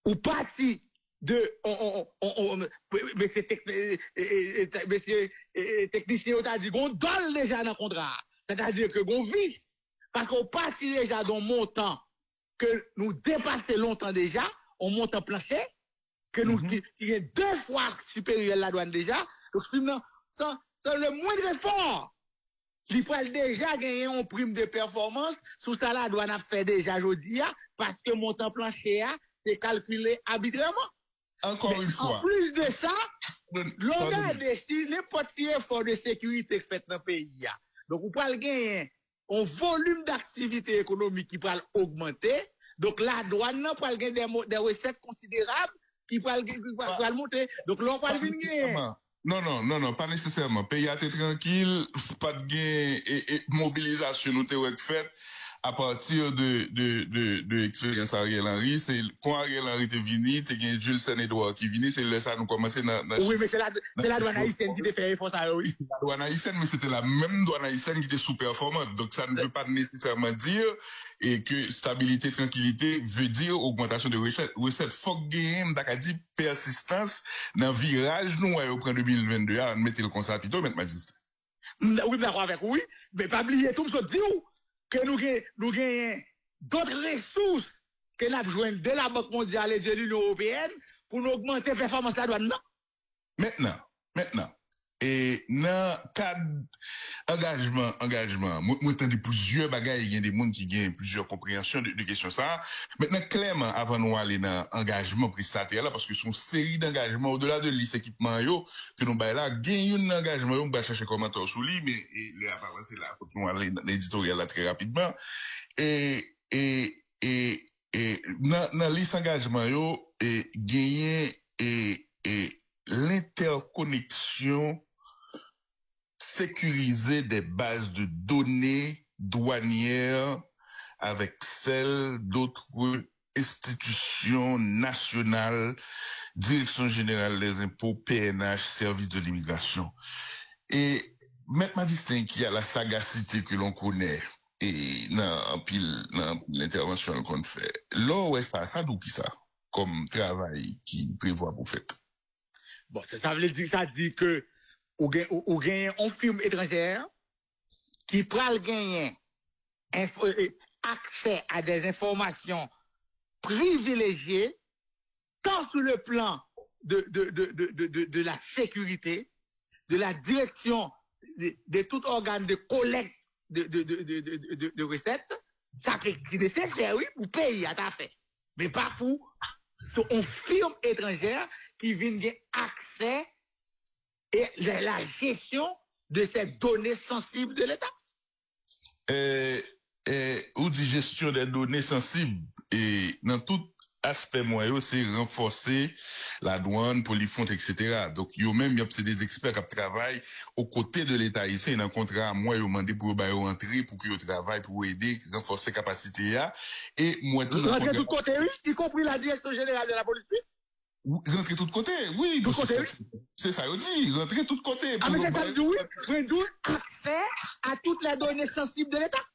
ou partie de monsieur technicien on a dit qu'on donne déjà dans le contrat, c'est-à-dire que qu'on vise parce qu'on partit déjà d'un montant que nous dépassons longtemps déjà, on monte en plancher que nous qui est 2 fois supérieur à la douane déjà, donc sans le moindre effort il faut déjà gagner une prime de performance sous ça la douane a fait déjà aujourd'hui parce que montant plancher c'est calculé arbitrairement. Encore une fois. En plus de ça, l'on a décidé n'importe quel effort de sécurité fait dans le pays. Donc, vous pouvez gagner un volume d'activité économique qui peut augmenter. Donc, la douane peut gagner des recettes considérables qui peuvent monter. Donc, l'on peut gagner. Non, pas nécessairement. Pays à tranquille, pas de gain et mobilisation nous t'es faite. À partir de l'expérience Ariel Henry, c'est quand Ariel Henry est venu, tu as Jules Saint-Edouard qui est venu, c'est là ça nous commençait dans oui, mais c'est la douane haïtienne qui t'a fait effort ça, oui. La douane haïtienne, mais c'était la même douane haïtienne qui était sous-performante. Donc ça ne veut pas nécessairement dire et que stabilité, tranquillité veut dire augmentation de recettes. Faut gagner, d'accord, dit persistance dans virage nous au près 2022, à mettre le constat Tito, mettre magistrat. Oui, d'accord avec oui, mais pas oublier tout ce dit que nous gagnons d'autres ressources que nous avons besoin de la Banque mondiale et de l'Union européenne pour nous augmenter la performance de la douane. Maintenant, et dans cadre engagement, moi entendu plusieurs bagages, il y a des gens qui ont plusieurs compréhensions de questions ça. Maintenant, clairement, avant nous aller dans engagement prestataire là, parce que son série d'engagements au-delà de l'équipement yo, que nous bail là, gagne un engagement, on va chercher commentaire sur lui, mais le avancer là, faut nous aller dans l'éditorial là très rapidement. Et dans les engagements yo, gagner l'interconnexion sécuriser des bases de données douanières avec celles d'autres institutions nationales, Direction générale des impôts, PNH, Service de l'immigration. Et maintenant distingue qu'il y a la sagacité que l'on connaît et dans l'intervention qu'on fait. Là, ouais, ça d'où qui ça, comme travail qui prévoit pour faire. Bon, ça veut dire, ça dit que ou gagne une firme étrangère qui pral gagner accès à des informations privilégiées tant sur le plan de la sécurité, de la direction de tout organe de collecte de recettes, ça qui est nécessaire, oui, pour payer à ta fait. Mais pas pour une firme étrangère qui vient gagner accès et la gestion de ces données sensibles de l'État. Ou dit gestion des données sensibles, et dans tout aspect moyen, c'est renforcer la douane, Polyfond, etc. Donc, yo même, c'est des experts qui travaillent aux côtés de l'État ici, dans un contrat, moi, yo demandé pour rentrer, pour qu'ils travaillent, pour aider, renforcer capacité là. Et moi, tout rentrer tout côté, oui, y compris la direction générale de la police. Rentrer tout côté, oui. Tout côté, oui. C'est ça, on dit, rentrer tout côté. Ah, mais c'est ça, oui, réduire accès à toutes les données sensibles de l'État.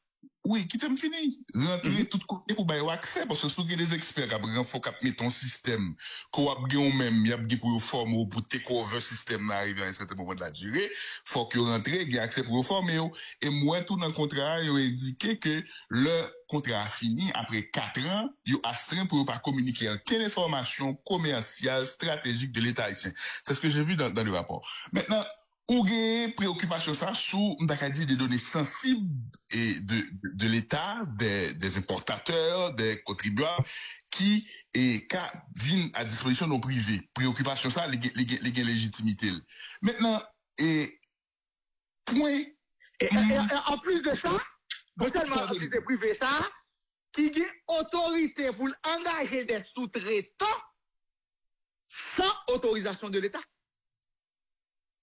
Oui, qui t'aime fini. Rentrer tout côté pour avoir accès, parce que si vous avez des experts qui faut mettre ton système, qu'on a même, il y a pour former, pour take over système, arriver à un certain moment de la durée, faut que vous rentrez, il y a accès pour former. Et moi, tout dans le contrat, il a indiqué que le contrat a fini, après 4 ans, il a astreint pour ne pas communiquer aucune information commerciale, stratégique de l'État haïtien. C'est ce que j'ai vu dans le rapport. Maintenant, ou gain préoccupation ça sous des données sensibles et de l'État, des importateurs, des contribuables qui viennent à disposition de nos privés. Préoccupation ça, les légitimité. Maintenant, point. Et en plus de ça, non seulement entité privée ça, qui a autorité pour engager des sous-traitants sans autorisation de l'État.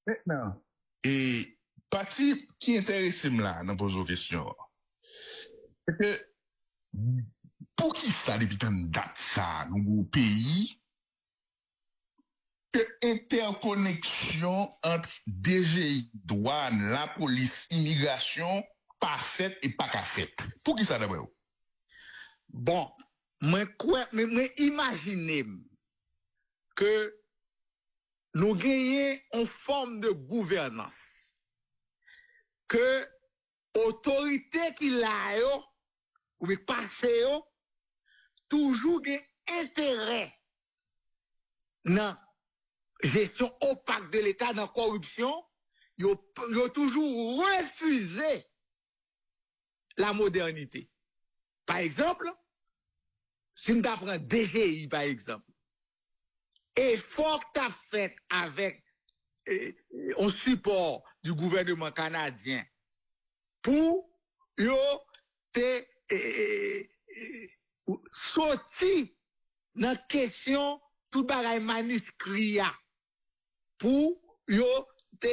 Maintenant. Et partie qui intéresse là, dans poser question, c'est que pour qui ça, depuis tant de date ça, dans pays, que interconnexion entre DGI, douane, la police, immigration, pas faite et pas qu'à faite. Pour qui ça d'abord? Bon, moi imaginez que nous gagnons une forme de gouvernance que autorité qui l'a ou passé toujours gagne intérêt dans gestion opaque de l'État, dans corruption, ils ont toujours refusé la modernité. Par exemple, si nous apprenons DGI, par exemple, effort que tu as fait avec un support du gouvernement canadien pour te sortir dans la question tout bagaille manuscrit pour te